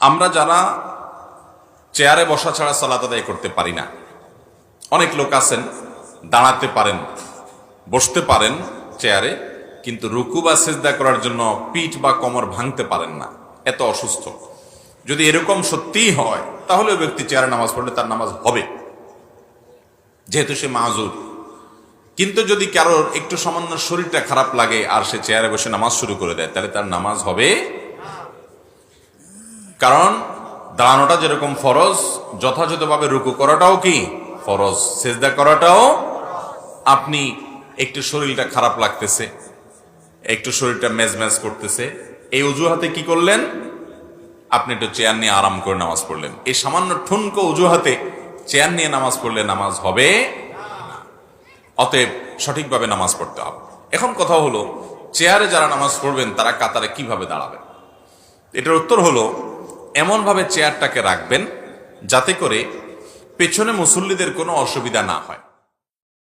আমরা যারা চেয়ারে বসা ছাড়া সালাত আদায় করতে পারি না, অনেক লোক আছেন দাঁড়াতে পারেন, বসতে পারেন চেয়ারে, কিন্তু রুকু বা সিজদা করার জন্য পিঠ বা কোমর ভাঙতে পারেন না, এত অসুস্থ। যদি এরকম সত্যিই হয় তাহলে ওই ব্যক্তি চেয়ারে নামাজ পড়লে তার নামাজ হবে, যেহেতু সে মাযুর। কিন্তু যদি কারোর একটু সামান্য শরীরটা খারাপ লাগে আর সে চেয়ারে বসে নামাজ শুরু করে দেয়, তাহলে তার নামাজ হবে। কারণ দাঁড়ানোটা যেরকম ফরজ, যথাযথভাবে রুকু করাটাও কি ফরজ, সিজদা করাটাও। আপনি একটু শরীরটা খারাপ লাগতেছে, একটু শরীরটা মেজমেজ করতেছে, এই অজুহাতে কি করলেন? আপনি একটু চেয়ার নিয়ে আরাম করে নামাজ পড়লেন। এই সামান্য ঠুনকো অজুহাতে চেয়ার নিয়ে নামাজ পড়লে নামাজ হবে। অতএব সঠিকভাবে নামাজ পড়তে হবে। এখন কথা হলো, চেয়ারে যারা নামাজ পড়বেন তারা কাতারে কিভাবে দাঁড়াবেন? এটার উত্তর হলো, এমনভাবে চেয়ারটাকে রাখবেন যাতে করে পেছনে মুসল্লিদের কোনো অসুবিধা না হয়।